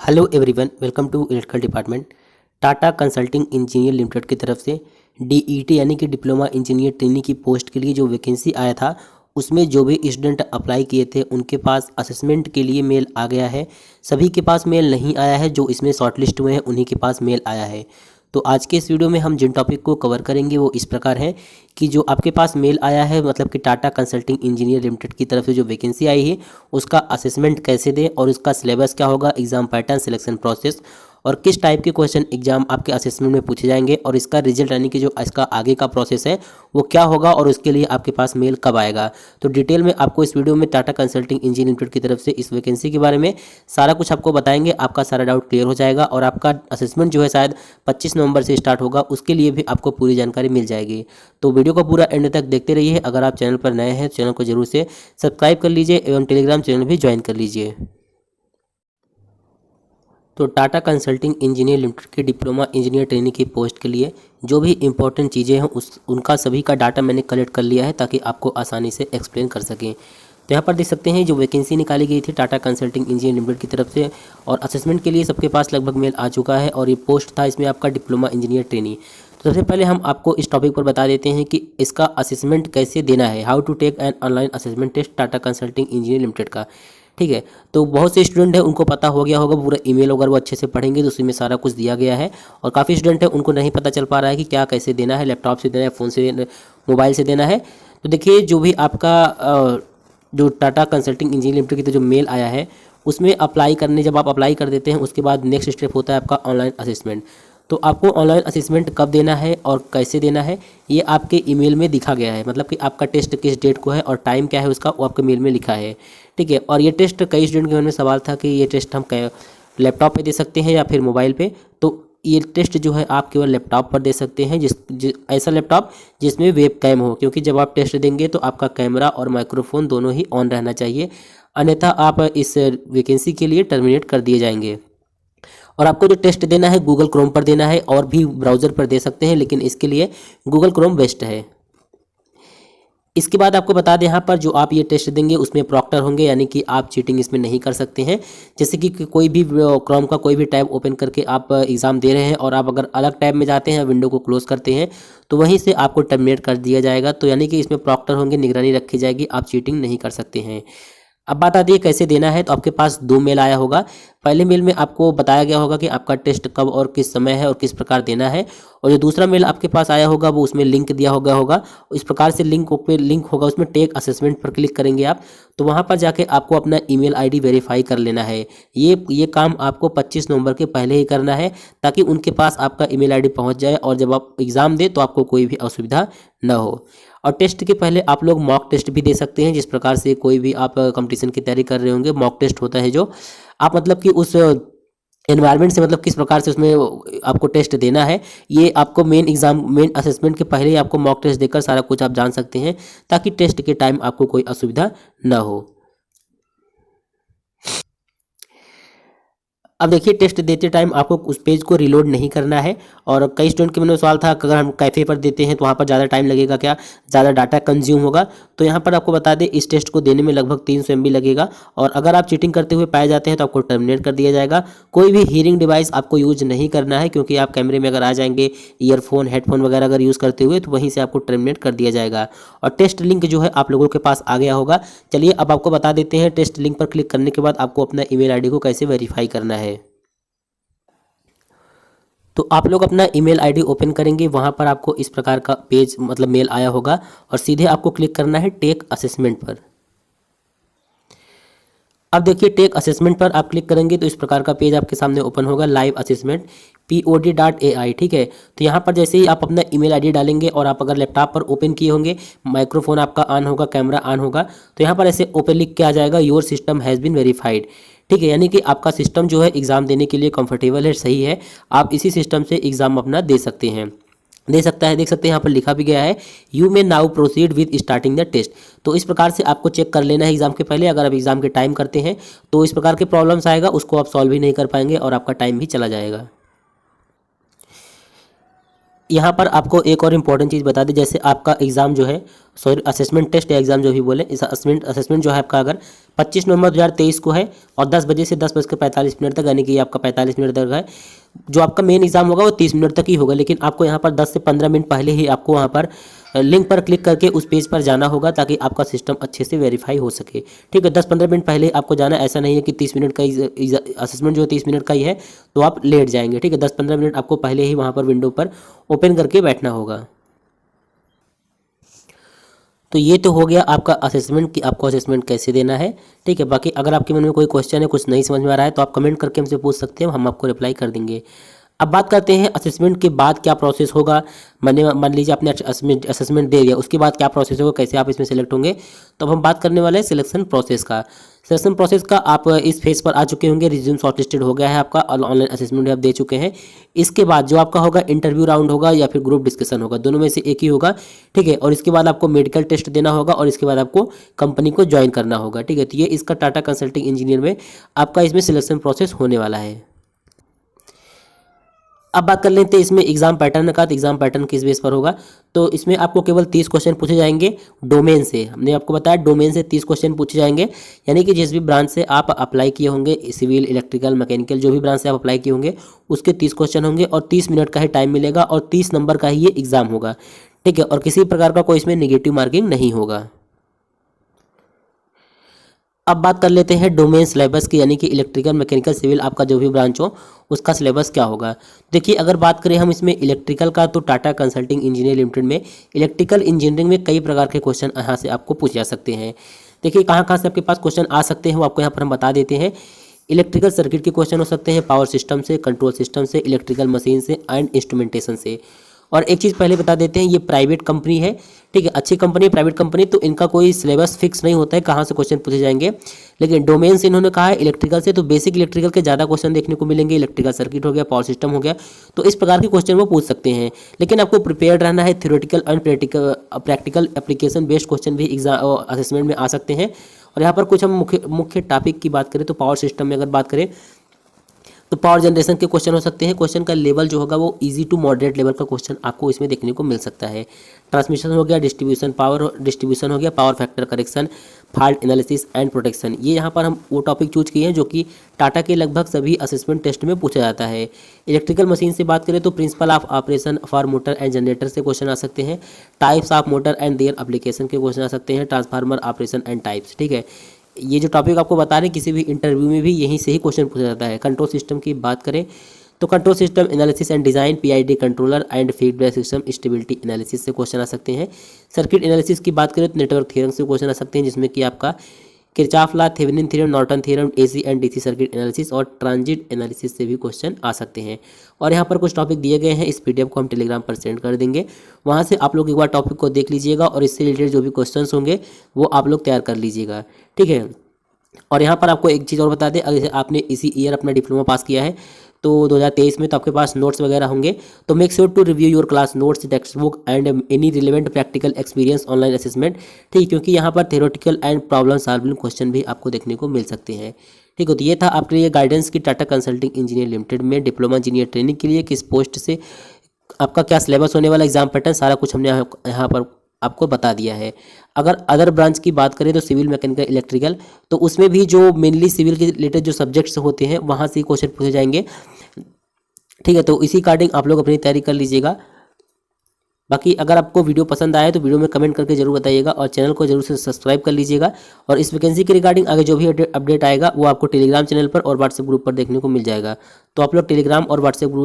Hello everyone, welcome to electrical department. Tata consulting engineer limited की तरफ से डीईटी यानी कि डिप्लोमा इंजीनियर ट्रेनिंग की पोस्ट के लिए जो वैकेंसी आया था उसमें जो भी स्टूडेंट अप्लाई किए थे उनके पास असेसमेंट के लिए मेल आ गया है। सभी के पास मेल नहीं आया है, जो इसमें शॉर्टलिस्ट हुए हैं उन्हीं के पास मेल आया है। तो आज के इस वीडियो में हम जिन टॉपिक को कवर करेंगे वो इस प्रकार है कि जो आपके पास मेल आया है, मतलब कि टाटा कंसल्टिंग इंजीनियर लिमिटेड की तरफ से जो वैकेंसी आई है उसका असेसमेंट कैसे दें और उसका सिलेबस क्या होगा, एग्जाम पैटर्न, सिलेक्शन प्रोसेस और किस टाइप के क्वेश्चन एग्जाम आपके असेसमेंट में पूछे जाएंगे और इसका रिजल्ट यानी कि जो इसका आगे का प्रोसेस है वो क्या होगा और उसके लिए आपके पास मेल कब आएगा। तो डिटेल में आपको इस वीडियो में टाटा कंसल्टिंग इंजीनियर लिमिटेड की तरफ से इस वैकेंसी के बारे में सारा कुछ आपको बताएंगे। आपका सारा डाउट क्लियर हो जाएगा और आपका असेसमेंट जो है शायद 25 नवंबर से स्टार्ट होगा, उसके लिए भी आपको पूरी जानकारी मिल जाएगी। तो वीडियो को पूरा एंड तक देखते रहिए। अगर आप चैनल पर नए हैं तो चैनल को जरूर से सब्सक्राइब कर लीजिए एवं टेलीग्राम चैनल भी ज्वाइन कर लीजिए। तो टाटा कंसल्टिंग इंजीनियर लिमिटेड के डिप्लोमा इंजीनियर ट्रेनिंग की पोस्ट के लिए जो भी इंपॉर्टेंट चीज़ें हैं उनका सभी का डाटा मैंने कलेक्ट कर लिया है ताकि आपको आसानी से एक्सप्लेन कर सकें। तो यहाँ पर देख सकते हैं जो वैकेंसी निकाली गई थी टाटा कंसल्टिंग इंजीनियर लिमिटेड की तरफ से और असेसमेंट के लिए सबके पास लगभग मेल आ चुका है और ये पोस्ट था इसमें आपका डिप्लोमा इंजीनियर ट्रेनिंग। तो सबसे पहले हम आपको इस टॉपिक पर बता देते हैं कि इसका असेसमेंट कैसे देना है, how to take an online assessment test Tata consulting engineer limited का। ठीक है, तो बहुत से स्टूडेंट हैं उनको पता हो गया होगा, पूरा ईमेल अगर वो अच्छे से पढ़ेंगे तो उसी में सारा कुछ दिया गया है। और काफ़ी स्टूडेंट हैं उनको नहीं पता चल पा रहा है कि क्या कैसे देना है, लैपटॉप से देना है, फ़ोन से, मोबाइल से देना है। तो देखिए जो भी आपका जो टाटा कंसल्टिंग इंजीनियर लिमिटेड की तो जो मेल आया है उसमें अप्लाई करने, जब आप अप्लाई कर देते हैं उसके बाद नेक्स्ट स्टेप होता है आपका ऑनलाइन असेसमेंट। तो आपको ऑनलाइन असेसमेंट कब देना है और कैसे देना है ये आपके ईमेल में दिखा गया है, मतलब कि आपका टेस्ट किस डेट को है और टाइम क्या है उसका वो आपके मेल में लिखा है। ठीक है, और ये टेस्ट कई स्टूडेंट के मन में सवाल था कि ये टेस्ट हम लैपटॉप पे दे सकते हैं या फिर मोबाइल पे। तो ये टेस्ट जो है आप केवल लैपटॉप पर दे सकते हैं, ऐसा लैपटॉप जिसमें वेब कैम हो, क्योंकि जब आप टेस्ट देंगे तो आपका कैमरा और माइक्रोफोन दोनों ही ऑन रहना चाहिए, अन्यथा आप इस वैकेंसी के लिए टर्मिनेट कर दिए जाएंगे। और आपको जो टेस्ट देना है गूगल क्रोम पर देना है, और भी ब्राउज़र पर दे सकते हैं लेकिन इसके लिए गूगल क्रोम बेस्ट है। इसके बाद आपको बता दें यहाँ पर जो आप ये टेस्ट देंगे उसमें प्रॉक्टर होंगे, यानी कि आप चीटिंग इसमें नहीं कर सकते हैं। जैसे कि कोई भी क्रोम का कोई भी टैब ओपन करके आप एग्ज़ाम दे रहे हैं और आप अगर अलग टैब में जाते हैं, विंडो को क्लोज करते हैं तो वहीं से आपको टर्मिनेट कर दिया जाएगा। तो यानी कि इसमें प्रॉक्टर होंगे, निगरानी रखी जाएगी, आप चीटिंग नहीं कर सकते हैं। अब बात आती है कैसे देना है। तो आपके पास दो मेल आया होगा। पहले मेल में आपको बताया गया होगा कि आपका टेस्ट कब और किस समय है और किस प्रकार देना है, और जो दूसरा मेल आपके पास आया होगा वो उसमें लिंक दिया होगा। इस प्रकार से लिंक होगा, उसमें टेक असेसमेंट पर क्लिक करेंगे आप, तो वहाँ पर जाके आपको अपना ईमेल आईडी वेरीफाई कर लेना है। ये काम आपको 25 नवंबर के पहले ही करना है ताकि उनके पास आपका ईमेल आईडी पहुँच जाए और जब आप एग्ज़ाम दें तो आपको कोई भी असुविधा न हो। और टेस्ट के पहले आप लोग मॉक टेस्ट भी दे सकते हैं, जिस प्रकार से कोई भी आप कंपटीशन की तैयारी कर रहे होंगे, मॉक टेस्ट होता है जो आप मतलब कि उस एनवायरनमेंट से, मतलब किस प्रकार से उसमें आपको टेस्ट देना है, ये आपको मेन असेसमेंट के पहले ही आपको मॉक टेस्ट देकर सारा कुछ आप जान सकते हैं ताकि टेस्ट के टाइम आपको कोई असुविधा ना हो। अब देखिए टेस्ट देते टाइम आपको उस पेज को रिलोड नहीं करना है। और कई स्टूडेंट के मन में सवाल था कि अगर हम कैफ़े पर देते हैं तो वहाँ पर ज़्यादा टाइम लगेगा क्या, ज़्यादा डाटा कंज्यूम होगा। तो यहाँ पर आपको बता दें इस टेस्ट को देने में लगभग 300 MB लगेगा, और अगर आप चीटिंग करते हुए पाए जाते हैं तो आपको टर्मिनेट कर दिया जाएगा। कोई भी हीयरिंग डिवाइस आपको यूज नहीं करना है, क्योंकि आप कैमरे में अगर आ जाएंगे, ईयरफोन, हेडफोन वगैरह अगर यूज़ करते हुए, तो वहीं से आपको टर्मिनेट कर दिया जाएगा। और टेस्ट लिंक जो है आप लोगों के पास आ गया होगा। चलिए अब आपको बता देते हैं टेस्ट लिंक पर क्लिक करने के बाद आपको अपना ईमेल आईडी को कैसे वेरीफाई करना है। तो आप लोग अपना ईमेल आईडी ओपन करेंगे, वहाँ पर आपको इस प्रकार का पेज, मतलब मेल आया होगा, और सीधे आपको क्लिक करना है टेक असेसमेंट पर। अब देखिए टेक असेसमेंट पर आप क्लिक करेंगे तो इस प्रकार का पेज आपके सामने ओपन होगा, लाइव असेसमेंट pod.ai। ठीक है, तो यहाँ पर जैसे ही आप अपना ईमेल आईडी डालेंगे और आप अगर लैपटॉप पर ओपन किए होंगे, माइक्रोफोन आपका ऑन होगा, कैमरा ऑन होगा, तो यहाँ पर ऐसे ओपन लिख के आ जाएगा your system has been verified. ठीक है, यानी कि आपका सिस्टम जो है एग्ज़ाम देने के लिए कंफर्टेबल है, सही है, आप इसी सिस्टम से एग्ज़ाम अपना दे सकते हैं, दे सकता है। देख सकते हैं यहाँ पर लिखा भी गया है you may now proceed with starting the test. तो इस प्रकार से आपको चेक कर लेना है एग्जाम के पहले। अगर आप एग्जाम के टाइम करते हैं तो इस प्रकार के प्रॉब्लम्स आएगा, उसको आप सॉल्व ही नहीं कर पाएंगे और आपका टाइम भी चला जाएगा। यहाँ पर आपको एक और इम्पॉर्टेंट चीज़ बता दें, जैसे आपका एग्ज़ाम जो है सॉरी असेसमेंट टेस्ट या एग्जाम जो भी बोले, इस असेसमेंट जो है आपका अगर 25 नवंबर 2023 को है और 10 बजे से 10:45 तक, यानी कि आपका 45 मिनट तक है। जो आपका मेन एग्जाम होगा वो 30 मिनट तक ही होगा, लेकिन आपको यहाँ पर 10 से 15 मिनट पहले ही आपको वहाँ पर लिंक पर क्लिक करके उस पेज पर जाना होगा ताकि आपका सिस्टम अच्छे से वेरीफाई हो सके। ठीक है, 10-15 मिनट पहले आपको जाना, ऐसा नहीं है कि 30 मिनट का असेसमेंट जो 30 मिनट का ही है तो आप लेट जाएंगे। ठीक है, 10-15 मिनट आपको पहले ही वहाँ पर विंडो पर ओपन करके बैठना होगा। तो ये तो हो गया आपका असेसमेंट कि आपको असेसमेंट कैसे देना है। ठीक है, बाकी अगर आपके मन में कोई क्वेश्चन है, कुछ नहीं समझ में आ रहा है, तो आप कमेंट करके हमसे पूछ सकते हैं, हम आपको रिप्लाई कर देंगे। अब बात करते हैं असेसमेंट के बाद क्या प्रोसेस होगा। मान लीजिए आपने असेसमेंट दे दिया, उसके बाद क्या प्रोसेस होगा, कैसे आप इसमें सेलेक्ट होंगे। तो अब हम बात करने वाले हैं सिलेक्शन प्रोसेस का। सिलेक्शन प्रोसेस का आप इस फेज पर आ चुके होंगे, रिज्यूम शॉर्टलिस्टेड हो गया है आपका और ऑनलाइन असेसमेंट आप दे चुके हैं। इसके बाद जो आपका होगा इंटरव्यू राउंड होगा या फिर ग्रुप डिस्कशन होगा, दोनों में से एक ही होगा। ठीक है, और इसके बाद आपको मेडिकल टेस्ट देना होगा और इसके बाद आपको कंपनी को ज्वाइन करना होगा। ठीक है, तो ये इसका टाटा कंसल्टिंग इंजीनियर में आपका इसमें सिलेक्शन प्रोसेस होने वाला है। अब बात कर लेते हैं इसमें एग्जाम पैटर्न का। तो एग्जाम पैटर्न किस बेस पर होगा, तो इसमें आपको केवल 30 क्वेश्चन पूछे जाएंगे डोमेन से। हमने आपको बताया डोमेन से 30 क्वेश्चन पूछे जाएंगे, यानी कि जिस भी ब्रांच से आप अप्लाई किए होंगे, सिविल, इलेक्ट्रिकल, मैकेनिकल, जो भी ब्रांच से आप अप्लाई किए होंगे उसके 30 क्वेश्चन होंगे और 30 मिनट का ही टाइम मिलेगा और 30 नंबर का ही ये एग्जाम होगा। ठीक है, और किसी प्रकार का कोई इसमें निगेटिव मार्किंग नहीं होगा। अब बात कर लेते हैं डोमेन सिलेबस की, यानी कि इलेक्ट्रिकल, मैकेनिकल, सिविल आपका जो भी ब्रांच हो उसका सिलेबस क्या होगा। देखिए, अगर बात करें हम इसमें इलेक्ट्रिकल का, तो टाटा कंसल्टिंग इंजीनियर लिमिटेड में इलेक्ट्रिकल इंजीनियरिंग में कई प्रकार के क्वेश्चन यहाँ से आपको पूछे जा सकते हैं। देखिए कहाँ कहाँ से आपके पास क्वेश्चन आ सकते हैं वो आपको यहाँ पर हम बता देते हैं। इलेक्ट्रिकल सर्किट के क्वेश्चन हो सकते हैं, पावर सिस्टम से, कंट्रोल सिस्टम से, इलेक्ट्रिकल मशीन से एंड इंस्ट्रूमेंटेशन से। और एक चीज़ पहले बता देते हैं, ये प्राइवेट कंपनी है। ठीक है, अच्छी कंपनी, प्राइवेट कंपनी, तो इनका कोई सिलेबस फिक्स नहीं होता है कहाँ से क्वेश्चन पूछे जाएंगे। लेकिन डोमेन से इन्होंने कहा है इलेक्ट्रिकल से, तो बेसिक इलेक्ट्रिकल के ज़्यादा क्वेश्चन देखने को मिलेंगे। इलेक्ट्रिकल सर्किट हो गया, पावर सिस्टम हो गया, तो इस प्रकार के क्वेश्चन वो पूछ सकते हैं। लेकिन आपको प्रिपेयर्ड रहना है, theoretical and practical application based question भी एग्जाम असेसमेंट में आ सकते हैं। और यहाँ पर कुछ हम मुख्य टॉपिक की बात करें तो पावर सिस्टम में अगर बात करें तो पावर जनरेशन के क्वेश्चन हो सकते हैं। क्वेश्चन का लेवल जो होगा वो इजी टू मॉडरेट लेवल का क्वेश्चन आपको इसमें देखने को मिल सकता है। ट्रांसमिशन हो गया, पावर डिस्ट्रीब्यूशन हो गया, power factor correction, fault analysis and protection, ये यहाँ पर हम वो टॉपिक चूज किए हैं जो कि टाटा के लगभग सभी असेसमेंट टेस्ट में पूछा जाता है। इलेक्ट्रिकल मशीन से बात करें तो principle of operation for motor and generator से क्वेश्चन आ सकते हैं। Types of motor and their application के क्वेश्चन आ सकते हैं। Transformer operation and types. ठीक है, ये जो टॉपिक आपको बता रहे हैं किसी भी इंटरव्यू में भी यहीं से ही क्वेश्चन पूछा जाता है। कंट्रोल सिस्टम की बात करें तो control system analysis and design, PID controller and feedback system stability analysis से क्वेश्चन आ सकते हैं। सर्किट एनालिसिस की बात करें तो नेटवर्क थ्योरम से क्वेश्चन आ सकते हैं, जिसमें कि आपका Kirchhoff law, Thevenin theorem, Norton theorem, AC and DC circuit analysis और ट्रांजिट एनालिसिस से भी क्वेश्चन आ सकते हैं। और यहाँ पर कुछ टॉपिक दिए गए हैं, इस पीडीएफ को हम टेलीग्राम पर सेंड कर देंगे, वहाँ से आप लोग एक बार टॉपिक को देख लीजिएगा और इससे रिलेटेड जो भी क्वेश्चन होंगे वो आप लोग तैयार कर लीजिएगा। ठीक है, और यहाँ पर आपको एक चीज़ और बता दें, अगर आपने इसी ईयर अपना डिप्लोमा पास किया है तो 2023 में, तो आपके पास नोट्स वगैरह होंगे, तो make sure to review your class notes, text book and any relevant practical experience online assessment. ठीक, क्योंकि यहाँ पर theoretical and problem solving question भी आपको देखने को मिल सकते हैं। ठीक है, तो ये था आपके लिए गाइडेंस की टाटा कंसल्टिंग इंजीनियर लिमिटेड में डिप्लोमा इंजीनियर ट्रेनिंग के लिए किस पोस्ट से आपका क्या सिलेबस होने वाला, एग्जाम पैटर्न, सारा कुछ हमने यहाँ पर आपको बता दिया है। अगर अदर ब्रांच की बात करें तो सिविल, मैकेनिकल, इलेक्ट्रिकल, तो उसमें भी जो मेनली सिविल के रिलेटेड जो सब्जेक्ट्स होते हैं वहाँ से क्वेश्चन पूछे जाएंगे। ठीक है, तो इसी अकॉर्डिंग आप लोग अपनी तैयारी कर लीजिएगा। बाकी अगर आपको वीडियो पसंद आए तो वीडियो में कमेंट करके जरूर बताइएगा और चैनल को जरूर से सब्सक्राइब कर लीजिएगा। और इस वैकेंसी के रिगार्डिंग आगे जो भी अपडेट आएगा वो आपको टेलीग्राम चैनल पर और व्हाट्सएप ग्रुप पर देखने को मिल जाएगा। तो आप लोग टेलीग्राम और व्हाट्सएप ग्रुप